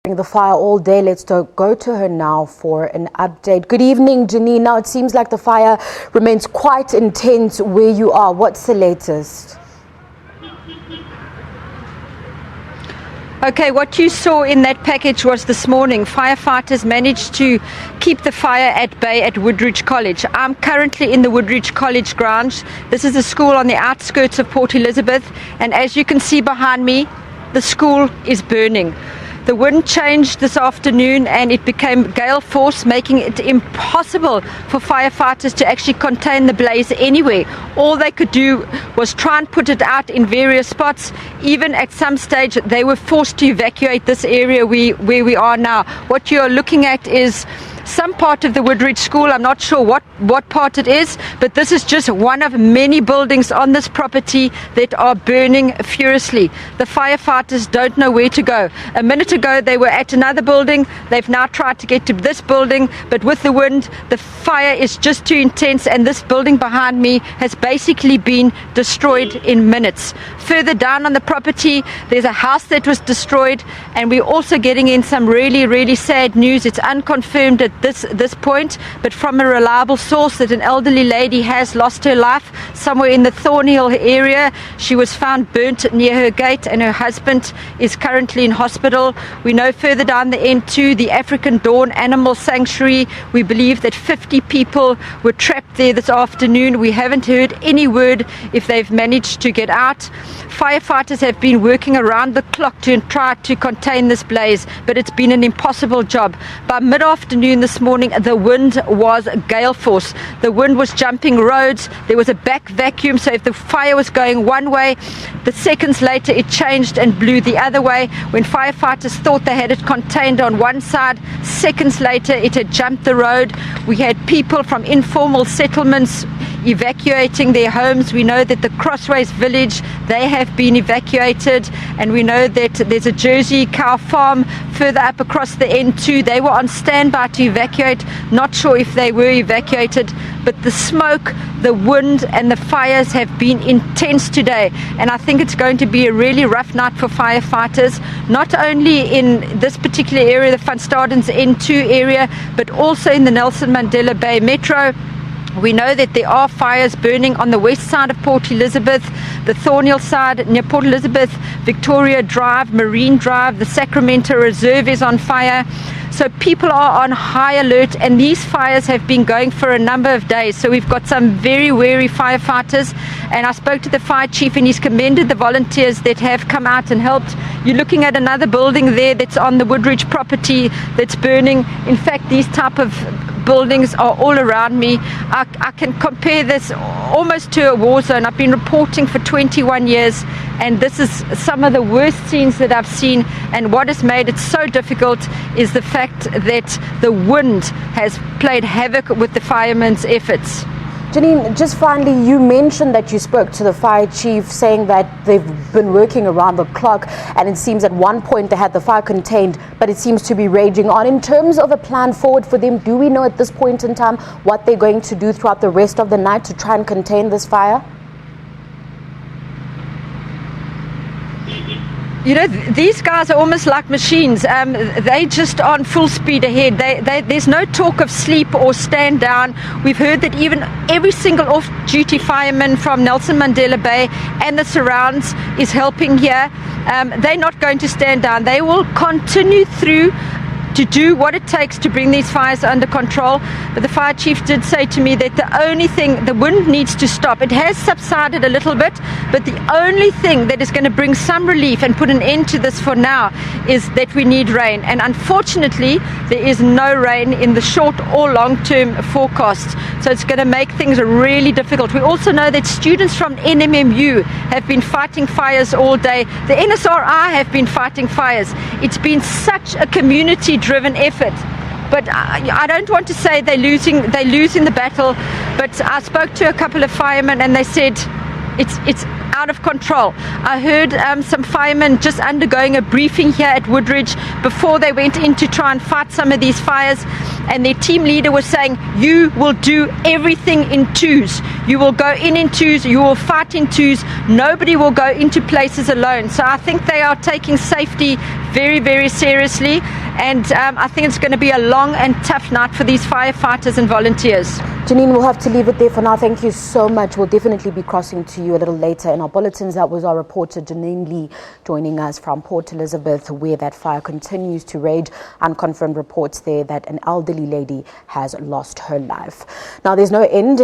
The fire all day. Let's go to her now for an update. Good evening, Janine. Now it seems like the fire remains quite intense where you are. What's the latest? Okay, what you saw in that package was this morning, firefighters managed to keep the fire at bay at Woodridge College. I'm currently in the Woodridge College grounds. This is a school on the outskirts of Port Elizabeth, and as you can see behind me, the school is burning. The wind changed this afternoon and it became gale force, making it impossible for firefighters to actually contain the blaze anywhere. All they could do was try and put it out in various spots. Even at some stage, they were forced to evacuate this area where we are now. What you're looking at is some part of the Woodridge School. I'm not sure what part it is, but this is just one of many buildings on this property that are burning furiously. The firefighters don't know where to go. A minute ago they were at another building. They've now tried to get to this building, but with the wind the fire is just too intense, and this building behind me has basically been destroyed in minutes. Further down on the property there's a house that was destroyed, and we're also getting in some really sad news. It's unconfirmed at this point, but from a reliable source, that an elderly lady has lost her life somewhere in the Thornhill area. She was found burnt near her gate, and her husband is currently in hospital. We know further down the end too, the African Dawn Animal Sanctuary, we believe that 50 people were trapped there this afternoon. We haven't heard any word if they've managed to get out. Firefighters have been working around the clock to try to contain this blaze, but it's been an impossible job. By mid-afternoon this morning, the wind was gale force. The wind was jumping roads. There was a back vacuum, so if the fire was going one way, the seconds later it changed and blew the other way. When firefighters thought they had it contained on one side, seconds later it had jumped the road. We had people from informal settlements evacuating their homes. We know that the Crossways village, they have been evacuated, and we know that there's a Jersey cow farm further up across the N2. They were on standby to evacuate. Not sure if they were evacuated, but the smoke, the wind and the fires have been intense today, and I think it's going to be a really rough night for firefighters, not only in this particular area, the Van Stadens N2 area, but also in the Nelson Mandela Bay Metro. We know that there are fires burning on the west side of Port Elizabeth, the Thornhill side near Port Elizabeth, Victoria Drive, Marine Drive, the Sacramento Reserve is on fire. So people are on high alert, and these fires have been going for a number of days. So we've got some very wary firefighters, and I spoke to the fire chief and he's commended the volunteers that have come out and helped. You're looking at another building there that's on the Woodridge property that's burning. In fact, these type of buildings are all around me. I can compare this almost to a war zone. I've been reporting for 21 years, and this is some of the worst scenes that I've seen, and what has made it so difficult is the fact that the wind has played havoc with the firemen's efforts. Janine, just finally, you mentioned that you spoke to the fire chief saying that they've been working around the clock, and it seems at one point they had the fire contained, but it seems to be raging on. In terms of a plan forward for them, do we know at this point in time what they're going to do throughout the rest of the night to try and contain this fire? You know, these guys are almost like machines. They just on full speed ahead. There's no talk of sleep or stand down. We've heard that even every single off-duty fireman from Nelson Mandela Bay and the surrounds is helping here. They're not going to stand down. They will continue through to do what it takes to bring these fires under control. But the fire chief did say to me that the only thing, the wind needs to stop. It has subsided a little bit, but the only thing that is going to bring some relief and put an end to this for now is that we need rain. And unfortunately, there is no rain in the short or long-term forecasts. So it's going to make things really difficult. We also know that students from NMMU have been fighting fires all day. The NSRI have been fighting fires. It's been such a community-driven effort. But I don't want to say they're losing the battle, but I spoke to a couple of firemen and they said it's out of control. I heard some firemen just undergoing a briefing here at Woodridge before they went in to try and fight some of these fires, and their team leader was saying, you will do everything in twos. You will go in twos, you will fight in twos. Nobody will go into places alone. So I think they are taking safety very, very seriously, and I think it's going to be a long and tough night for these firefighters and volunteers. Janine, we'll have to leave it there for now. Thank you so much. We'll definitely be crossing to you a little later in our bulletins. That was our reporter Janine Lee joining us from Port Elizabeth, where that fire continues to rage. Unconfirmed reports there that an elderly lady has lost her life. Now, there's no end